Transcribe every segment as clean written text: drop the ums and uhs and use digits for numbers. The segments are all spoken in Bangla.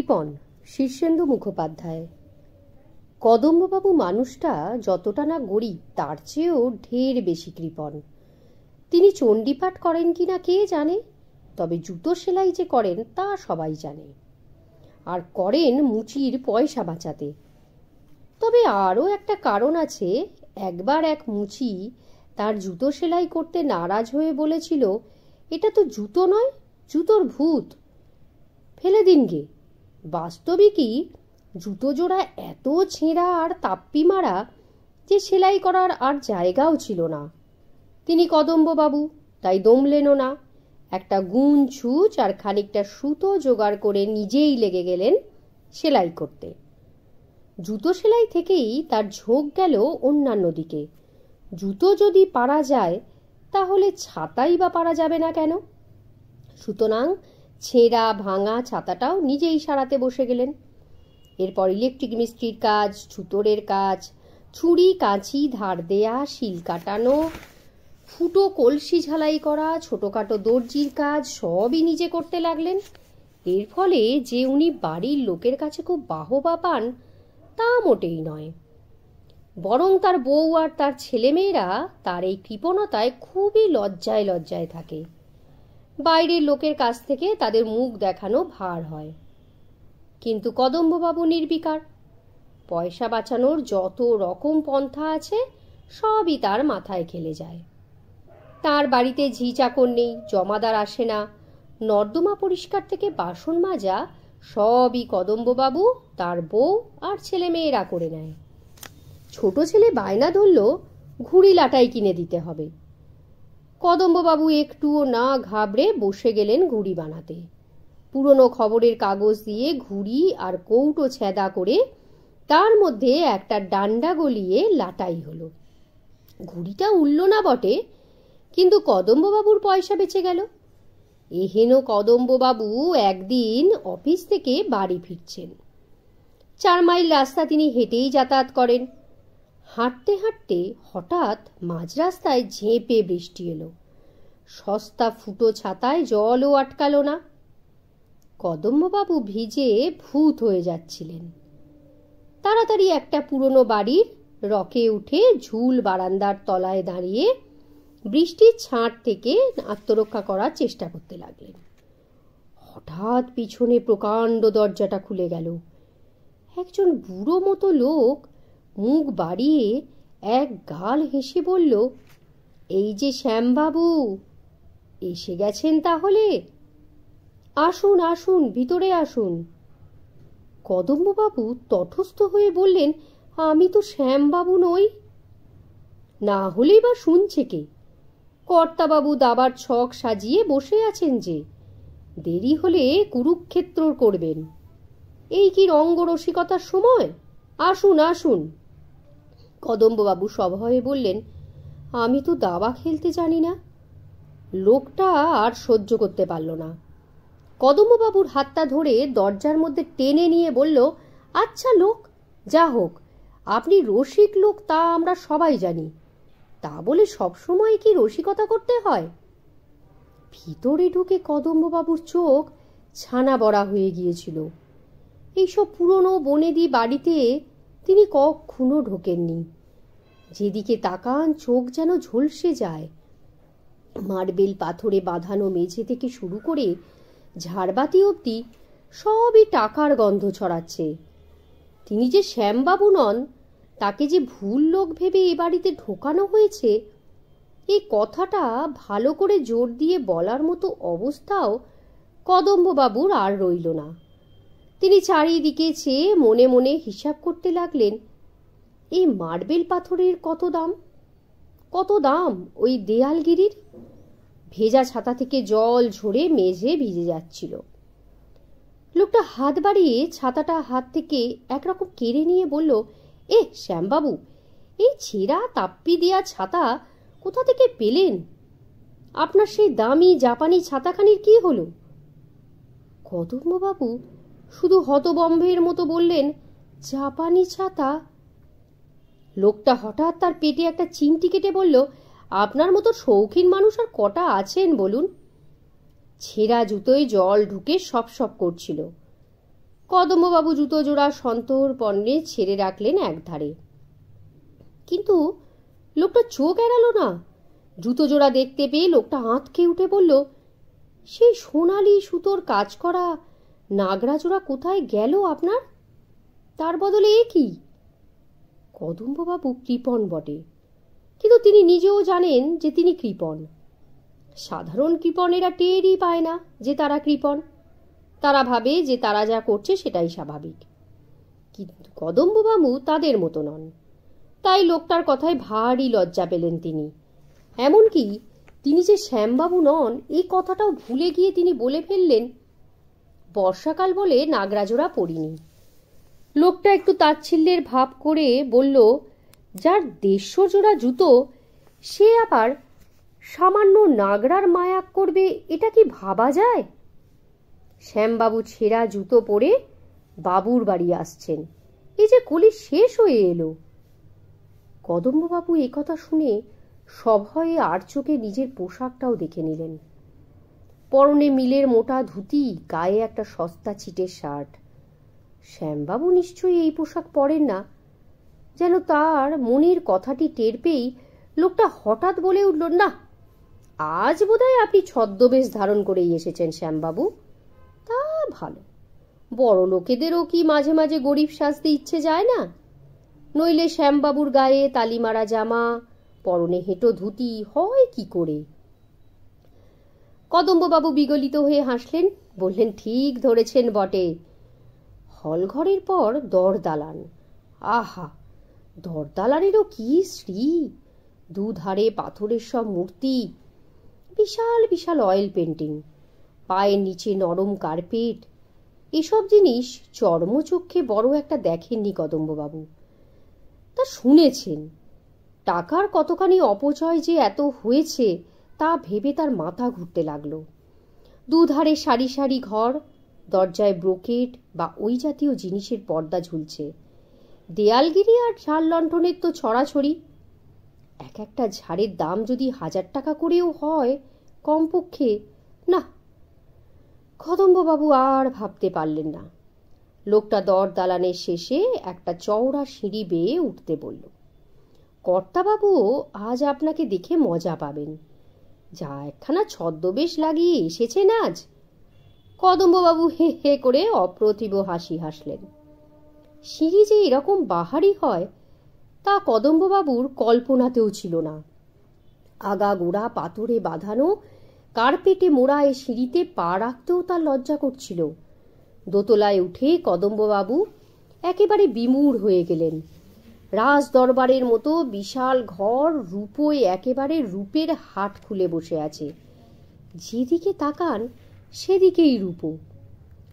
কৃপণ শীর্ষেন্দু মুখোপাধ্যায়। কদম্ববাবু মানুষটা যতটা না গরিব তার চেয়েও ঢের বেশি কৃপণ। তিনি চণ্ডীপাঠ করেন কিনা কে জানে, তবে জুতো সেলাই যে করেন তা সবাই জানে, আর করেন মুচির পয়সা বাঁচাতে। তবে আরও একটা কারণ আছে। একবার এক মুচি তার জুতো সেলাই করতে নারাজ হয়ে বলেছিল, এটা তো জুতো নয়, জুতোর ভূত, ফেলে দিন গে। বাস্তবিকই জুতো জোড়া এত ছেঁড়া আর তাপ্পি মারা যে সেলাই করার আর জায়গাও ছিল না। তিনি কদম্ববাবু, তাই দমলেনও না। একটা গুণ ছুঁচ আর খানিকটা সুতো জোগাড় করে নিজেই লেগে গেলেন সেলাই করতে। জুতো সেলাই থেকেই তার ঝোঁক গেল অন্যান্য দিকে। জুতো যদি পারা যায় তাহলে ছাতাই বা পারা যাবে না কেন? সুতরাং ছেঁড়া ভাঙা ছাতাটাও নিজেই সারাতে বসে গেলেন। এরপর ইলেকট্রিক মিস্ত্রির কাজ, ছুতোরের কাজ, ছুরি কাঁচি ধার দেয়া, শিল কাটানো, ফুটো কলসি ঝালাই করা, ছোটোখাটো দর্জির কাজ সবই নিজে করতে লাগলেন। এর ফলে যে উনি বাড়ির লোকের কাছে খুব বাহবা পান তা মোটেই নয়, বরং তার বউ আর তার ছেলেমেয়েরা তার এই কৃপণতায় খুবই লজ্জায় লজ্জায় থাকে। বাইরের লোকের কাছ থেকে তাদের মুখ দেখানো ভার হয়। কিন্তু কদম্ববাবু নির্বিকার। পয়সা বাঁচানোর যত রকম পন্থা আছে সবই তার মাথায় খেলে যায়। তার বাড়িতে ঝি চাকর নেই, জমাদার আসে না, নর্দমা পরিষ্কার থেকে বাসন মাজা সবই কদম্ববাবু, তার বউ আর ছেলে মেয়েরা করে নেয়। ছোট ছেলে বায়না ধরল ঘুড়ি লাটাই কিনে দিতে হবে। কদম্ববাবু একটুও না ঘাবড়ে বসে গেলেন ঘুড়ি বানাতে। পুরনো খবরের কাগজ দিয়ে ঘুড়ি আর কৌটো ছেদা করে তার মধ্যে একটা ডান্ডা গলিয়ে লাটাই হলো। ঘুড়িটা উড়ল না বটে, কিন্তু কদম্ববাবুর পয়সা বেঁচে গেল। এহেন কদম্ববাবু একদিন অফিস থেকে বাড়ি ফিরছেন। 4 মাইল রাস্তা তিনি হেঁটেই যাতায়াত করেন। হাঁটতে হাঁটতে হঠাৎ মাঝ রাস্তায় ঝেঁপে বৃষ্টি এলো। সস্তা ফুটো ছাতায় জলও আটকালো না। কদম্ববাবু ভিজে ভূত হয়ে যাচ্ছিলেন। তাড়াতাড়ি একটা পুরনো বাড়ির রকে উঠে ঝুল বারান্দার তলায় দাঁড়িয়ে বৃষ্টির ছাঁট থেকে আত্মরক্ষা করার চেষ্টা করতে লাগলেন। হঠাৎ পিছনে প্রকাণ্ড দরজাটা খুলে গেল। একজন বুড়ো মতো লোক মুখ বাড়িয়ে এক গাল হেসে বলল, এই যে শ্যামবাবু, এসে গেছেন তাহলে? আসুন আসুন, ভিতরে আসুন। কদম্ববাবু তটস্থ হয়ে বললেন, আমি তো শ্যামবাবু নই। না হলেই বা শুনছে কে? কর্তাবাবু দাবার ছক সাজিয়ে বসে আছেন যে, দেরি হলে কুরুক্ষেত্র করবেন। এই কি রঙ্গরসিকতার সময়? আসুন আসুন। কদম্ববাবু সভয়ে বললেন, আমি তো দাবা খেলতে জানি না। লোকটা আর সহ্য করতে পারল না। কদম্ববাবুর হাতটা ধরে দরজার মধ্যে টেনে নিয়ে বলল, আচ্ছা লোক, যা হোক, আপনি রসিক লোক তা আমরা সবাই জানি, তা বলে সবসময় কি রসিকতা করতে হয়? ভিতরে ঢুকে কদম্ববাবুর চোখ ছানা বড়া হয়ে গিয়েছিল। এইসব পুরনো বনেদি বাড়িতে তিনি কখনো ঢোকেননি। যেদিকে তাকান চোখ যেন ঝলসে যায়। মার্বেল পাথরে বাঁধানো মেঝে থেকে শুরু করে ঝাড়বাতি অবধি সবই টাকার গন্ধ ছড়াচ্ছে। তিনি যে শ্যামবাবু নন, তাকে যে ভুল লোক ভেবে এ বাড়িতে ঢোকানো হয়েছে, এই কথাটা ভালো করে জোর দিয়ে বলার মতো অবস্থাও কদম্ববাবুর আর রইল না। তিনি চারিদিকে চেয়ে মনে মনে হিসাব করতে লাগলেন, এই মার্বেল পাথরের কত দাম, কত দাম ওই দেয়ালগিরির? ভেজা ছাতা থেকে জল ঝরে মেঝে ভিজে যাচ্ছিল। লোকটা হাত বাড়িয়ে ছাতাটা হাত থেকে একরকম কেড়ে নিয়ে বলল, এ শ্যামবাবু, এই ছেঁড়া তাপ্পি দেয়া ছাতা কোথা থেকে পেলেন? আপনার সেই দামি জাপানি ছাতাখানির কি হলো? কদম্ববাবু শুধু হতবম্বের মতো বললেন, জাপানি ছাতা? লোকটা হঠাৎ তার পেটে একটা চিমটি কেটে বলল, আপনার মতো শৌখিন মানুষ আর কটা আছেন বলুন? ছেঁড়া জুতোয় জল ঢুকে সপ সপ করছিল। কদম্ববাবু জুতো জোড়া সন্তর্পণে ছেড়ে রাখলেন একধারে। কিন্তু লোকটা চোখ এড়ালো না। জুতো জোড়া দেখতে পেয়ে লোকটা আঁতকে উঠে বলল, সেই সোনালি সুতোর কাজ করা নাগরা জোড়া কোথায় গেল আপনার? তার বদলে এ কি? কদম্ববাবু কৃপণ বটে, কিন্তু তিনি নিজেও জানেন যে তিনি কৃপণ। সাধারণ কৃপণেরা টেরই পায় না যে তারা কৃপণ। তারা ভাবে যে তারা যা করছে সেটাই স্বাভাবিক। কিন্তু কদম্ববাবু তাদের মতো নন। তাই লোকটার কথায় ভারী লজ্জা পেলেন তিনি। এমনকি তিনি যে শ্যামবাবু নন এই কথাটাও ভুলে গিয়ে তিনি বলে ফেললেন, বর্ষাকাল বলে নাগরাজোড়া পড়িনি। লোকটা একটু তাচ্ছিল্যের ভাব করে বলল, যার 150 জোড়া জুতো সে আবার সামান্য নাগরার মায়া করবে, এটা কি ভাবা যায়? শ্যামবাবু ছেঁড়া জুতো পরে বাবুর বাড়ি আসছেন, এই যে কলি শেষ হয়ে এলো। কদম্ববাবু এ কথা শুনে সভয়ে আর চোখে নিজের পোশাকটাও দেখে নিলেন। পরনে মিলের মোটা ধুতি, গায়ে একটা সস্তা ছিটের শার্ট। শ্যামবাবু নিশ্চয়ই এই পোশাক পরেন না। যেন তার মনের কথাটি টের পেয়েই লোকটা হঠাৎ বলে উঠল, না, আজ বোধহয় আপনি ছদ্মবেশ ধারণ করেই এসেছেন শ্যামবাবু। তা ভালো, বড় লোকেদেরও কি মাঝে মাঝে গরিব সাজতে ইচ্ছে যায় না? নইলে শ্যামবাবুর গায়ে তালিমারা জামা, পরনে হেঁটো ধুতি হয় কি করে? কদম্ববাবু বিগলিত হয়ে হাসলেন, বললেন, ঠিক ধরেছেন বটে। হলঘরের পর দরদালান। আহা, দরদালানেরও কি শ্রী! দুধারে পাথরের সব মূর্তি, বিশাল বিশাল অয়েল পেন্টিং, পায়ের নিচে নরম কার্পেট। এসব জিনিস চর্মচক্ষে বড় একটা দেখেননি কদম্ববাবু, তা শুনেছেন। টাকার কতখানি অপচয় যে এত হয়েছে তা ভেবে তার মাথা ঘুরতে লাগলো। দুধারে সারি সারি ঘর, দরজায় ব্রোকেট বা ওই জাতীয় জিনিসের পর্দা ঝুলছে। দেয়ালগিরি আর ঝাড় লণ্ঠনের তো ছড়াছড়ি। এক একটা ঝাড়ের দাম যদি 1000 টাকা করেও হয় কমপক্ষে। না, কদম্ববাবু আর ভাবতে পারলেন না। লোকটা দর দালানের শেষে একটা চওড়া সিঁড়ি বেয়ে উঠতে বলল, কর্তাবাবুও আজ আপনাকে দেখে মজা পাবেন। যা একখানা ছদ্মবেশ লাগিয়ে এসেছেন আজ। কদম্ববাবু হে হে করে অপ্রতিভ হাসি হাসলেন। সিঁড়ি যে এরকম বাহারি হয় তা কদম্ববাবুর কল্পনাতেও ছিল না। আগা গোড়া পাথরে বাঁধানো, কার্পেটে মোড়া এ সিঁড়িতে পা রাখতেও তার লজ্জা করছিল। দোতলায় উঠে কদম্ববাবু একেবারে বিমূঢ় হয়ে গেলেন। রাজ দরবারের মতো বিশাল ঘর, রূপোয় একেবারে রূপের হাট খুলে বসে আছে। যেদিকে তাকান সেদিকেই রূপো।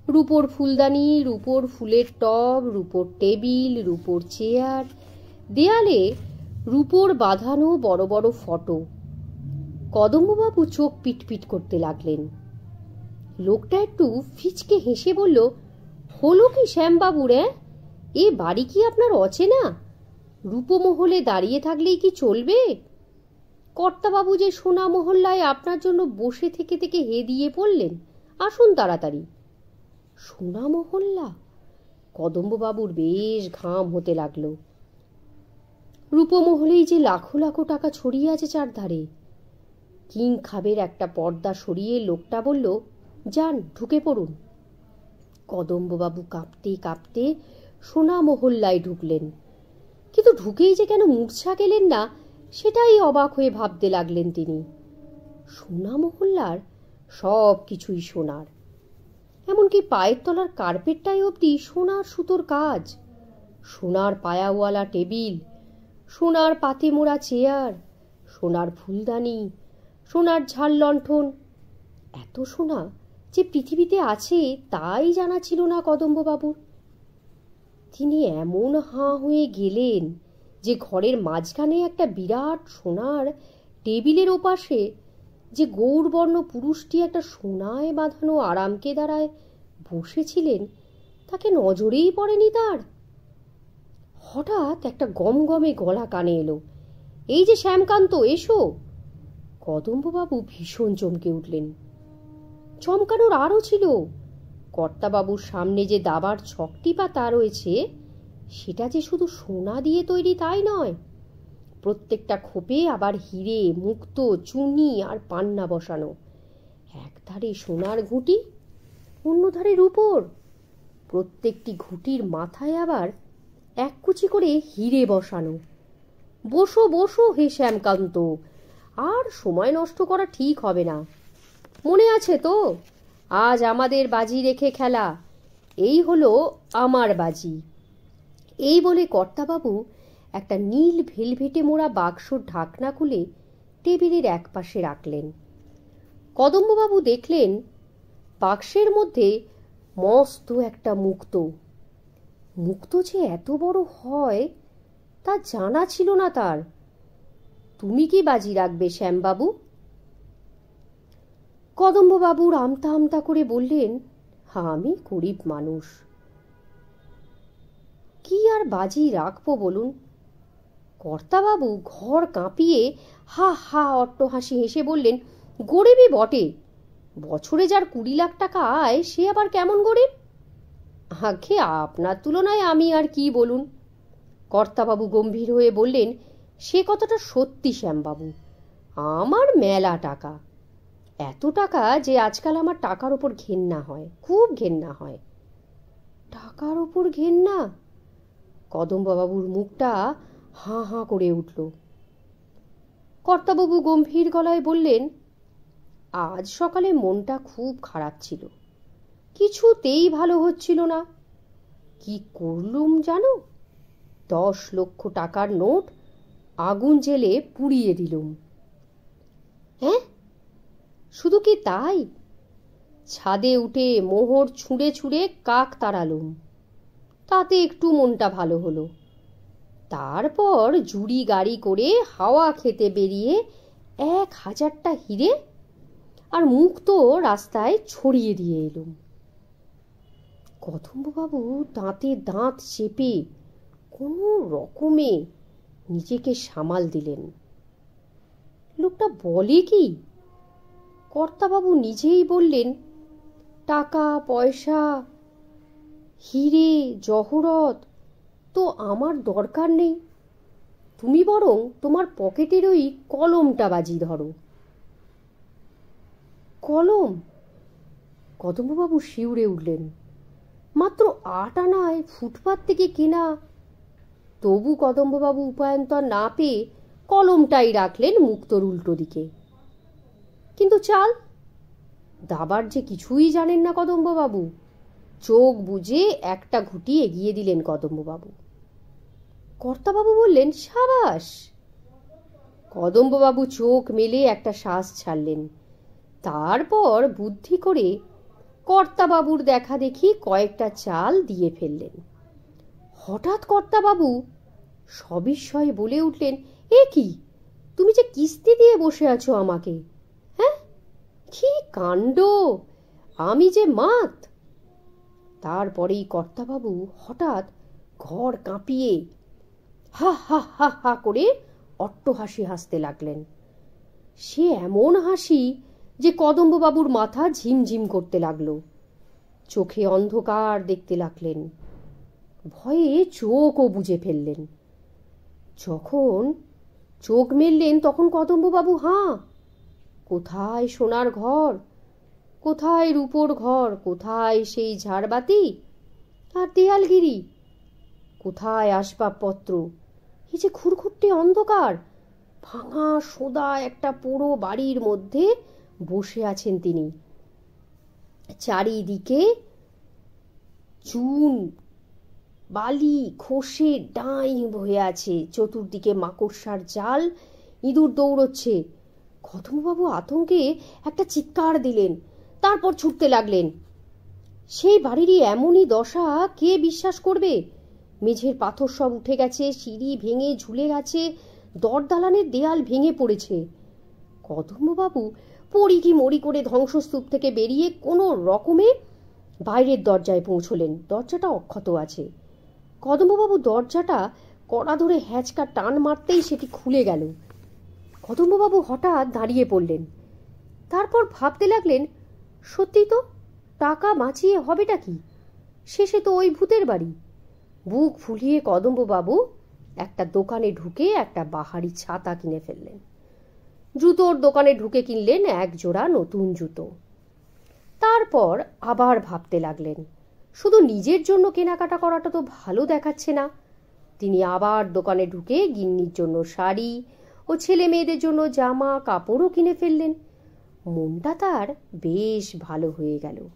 রূপোর ফুলদানি, রূপোর ফুলের টব, রূপোর টেবিল, রূপোর চেয়ার, দেয়ালে রূপোর বাঁধানো বড় বড় ফটো। কদম্ববাবু চোখ পিটপিট করতে লাগলেন। লোকটা একটু ফিচকে হেসে বলল, হলো কি শ্যামবাবুর? এ বাড়ি কি আপনার অচেনা? রূপমহলে দাঁড়িয়ে থাকলেই কি চলবে? কর্তাবাবু যে সোনা মহল্লায় আপনার জন্য বসে থেকে থেকে হেদিয়ে পড়লেন, আসুন তাড়াতাড়ি। সোনা মহল্লা? কদম্ববাবুর বেশ ঘাম হতে লাগলো। রূপমহলেই যে লাখো লাখো টাকা ছড়িয়ে আছে চারধারে। কিং খাবের একটা পর্দা সরিয়ে লোকটা বলল, যান, ঢুকে পড়ুন। কদম্ববাবু কাঁপতে কাঁপতে সোনা মহল্লায় ঢুকলেন। কিন্তু ঢুকেই যে কেন মূর্ছা গেলেন না সেটাই অবাক হয়ে ভাবতে লাগলেন তিনি। সোনা মহল্লার সব কিছুই সোনার, এমনকি পায়ের তলার কার্পেটটাই অবধি সোনার সুতোর কাজ। সোনার পায়াওয়ালা টেবিল, সোনার পাতে মোড়া চেয়ার, সোনার ফুলদানি, সোনার ঝাড় লণ্ঠন। এত সোনা যে পৃথিবীতে আছে তাই জানা ছিল না কদম্ববাবুর। তিনি এমন হাঁ হয়ে গেলেন যে ঘরের মাঝখানে একটা বিরাট সোনার টেবিলের ওপাশে যে গৌরবর্ণ পুরুষটি একটা সোনায় বাঁধানো আরামকে দাঁড়ায় বসেছিলেন তাকে নজরেই পড়েনি তার। হঠাৎ একটা গমগমে গলা কানে এলো, এই যে শ্যামকান্ত, এসো। কদম্ববাবু ভীষণ চমকে উঠলেন। চমকানোর আরও ছিল, কর্তাবাবুর সামনে যে দাবার ছকটি পাতা রয়েছে সেটা যে শুধু সোনা দিয়ে তৈরি তাই নয়, প্রত্যেকটা খোপে আবার হিরে, মুক্ত, চুনি আর পান্না বসানো। একধারে সোনার ঘুঁটি, অন্য ধারে রূপোর। প্রত্যেকটি ঘুঁটির মাথায় আবার এক কুচি করে হিরে বসানো। বসো বসো হে শ্যামকান্ত, আর সময় নষ্ট করা ঠিক হবে না। মনে আছে তো, আজ আমাদের বাজি রেখে খেলা, এই হলো আমার বাজি। এই বলে কর্তাবাবু একটা নীল ভেলভেটে মোড়া বাক্সর ঢাকনা খুলে টেবিলের একপাশে রাখলেন। কদম্ববাবু দেখলেন বাক্সের মধ্যে মস্ত একটা মুক্তো। মুক্তো যে এত বড় হয় তা জানা ছিল না তার। তুমি কি বাজি রাখবে শ্যামবাবু? কদম্ববাবুর আমতা আমতা করে বললেন, আমি গরিব মানুষ, কি আর বাজি রাখবো বলুন। কর্তাবাবু ঘর কাঁপিয়ে হা হা অট্টহাসি হেসে বললেন, গরিবই বটে, বছরে যার 20 লাখ টাকা আয় সে আবার কেমন গরিব? আগে আপনার তুলনায় আমি আর কি বলুন। কর্তাবাবু গম্ভীর হয়ে বললেন, সে কথাটা সত্যি শ্যামবাবু, আমার মেলা টাকা, এত টাকা যে আজকাল আমার টাকার ওপর ঘেন্না হয়, খুব ঘেন্না হয়। টাকার ওপর ঘেন্না? কদম্ববাবুর মুখটা হাঁ হাঁ করে উঠল। কর্তাবাবু গম্ভীর গলায় বললেন, আজ সকালে মনটা খুব খারাপ ছিল, কিছুতেই ভালো হচ্ছিল না। কি করলুম জানো? 10 লক্ষ টাকার নোট আগুন জেলে পুড়িয়ে দিলুম। হ্যাঁ, শুধু কি তাই, ছাদে উঠে মোহর ছুঁড়ে ছুঁড়ে কাক তাড়ালুম, তাতে একটু মনটা ভালো হলো। তারপর জুড়ি গাড়ি করে হাওয়া খেতে বেরিয়ে 1000টা হিরে আর মুক্তো রাস্তায় ছড়িয়ে দিয়ে এলুম। কদম্ববাবু দাঁতে দাঁত চেপে কোনো রকমে নিজেকে সামাল দিলেন। লোকটা বলে কি? কর্তাবাবু নিজেই বললেন, টাকা পয়সা, হিরে জহরত তো আমার দরকার নেই, তুমি বরং তোমার পকেটের ওই কলমটা বাজি ধরো। কলম? কদম্ববাবু শিউরে উঠলেন। মাত্র 8 আনায় ফুটপাত থেকে কেনা। তবু কদম্ববাবু উপায়ন্তর না পেয়ে কলমটাই রাখলেন মুক্তোর উল্টো দিকে। কিন্তু চাল, দাবার যে কিছুই জানেন না কদম্ববাবু। চোখ বুজে একটা ঘুঁটি এগিয়ে দিলেন কদম্ববাবু। কর্তাবাবু বললেন, সাবাস। কদম্ববাবু চোখ মেলে একটা শ্বাস ছাড়লেন। তারপর বুদ্ধি করে কর্তাবাবুর দেখা দেখি কয়েকটা চাল দিয়ে ফেললেন। হঠাৎ কর্তাবাবু সবিস্ময়ে বলে উঠলেন, এ কি, তুমি যে কিস্তি দিয়ে বসে আছো আমাকে? হ্যাঁ, কি কাণ্ড, আমি যে মাত। তারপরেই কর্তাবাবু হঠাৎ ঘর কাঁপিয়ে হা হা হা হা করে অট্টহাসি হাসতে লাগলেন। সে এমন হাসি যে কদম্ববাবুর মাথা ঝিমঝিম করতে লাগলো, চোখে অন্ধকার দেখতে লাগলেন, ভয়ে চোখও বুজে ফেললেন। যখন চোখ মেললেন তখন কদম্ববাবু হাঁ। কোথায় সোনার ঘর, কোথায় রূপোর ঘর, কোথায় সেই ঝাড়বাতি আর দেয়ালগিরি, কোথায় আসবাবপত্র? এই যে ঘুরঘুরটে অন্ধকার, ভাঙা সোদা একটা পোড়ো বাড়ির মধ্যে বসে আছেন তিনি। চারিদিকে চুন বালি খসে ডাঁই হয়ে আছে, চতুর্দিকে মাকড়সার জাল, ইঁদুর দৌড়চ্ছে। কদম্ববাবু আতঙ্কে একটা চিৎকার দিলেন, তারপর ছুটতে লাগলেন। সেই বাড়িরই এমনই দশা, কে বিশ্বাস করবে? মেঝের পাথর সব উঠে গেছে, সিঁড়ি ভেঙে ঝুলে গেছে, দরদালানের দেয়াল ভেঙে পড়েছে। কদম্ববাবু পড়ি কি মরি করে ধ্বংসস্তূপ থেকে বেরিয়ে কোনো রকমে বাইরের দরজায় পৌঁছলেন। দরজাটা অক্ষত আছে। কদম্ববাবু দরজাটা কড়া ধরে হ্যাঁচকা টান মারতেই সেটি খুলে গেল। কদম্ববাবু হঠাৎ দাঁড়িয়ে পড়লেন। তারপর ভাবতে লাগলেন, সত্যি তো, টাকা বাঁচিয়ে হবেটা কি? শেষে তো ওই ভূতের বাড়ি। বুক ফুলিয়ে কদম্ববাবু একটা দোকানে ঢুকে একটা বাহারি ছাতা কিনে ফেললেন। জুতোর দোকানে ঢুকে কিনলেন এক জোড়া নতুন জুতো। তারপর আবার ভাবতে লাগলেন, শুধু নিজের জন্য কেনাকাটা করাটা তো ভালো দেখাচ্ছে না। তিনি আবার দোকানে ঢুকে গিন্নির জন্য শাড়ি ও ছেলে মেয়েদের জন্য জামা কাপড়ও কিনে ফেললেন। মনটা তার বেশ ভালো হয়ে গেল।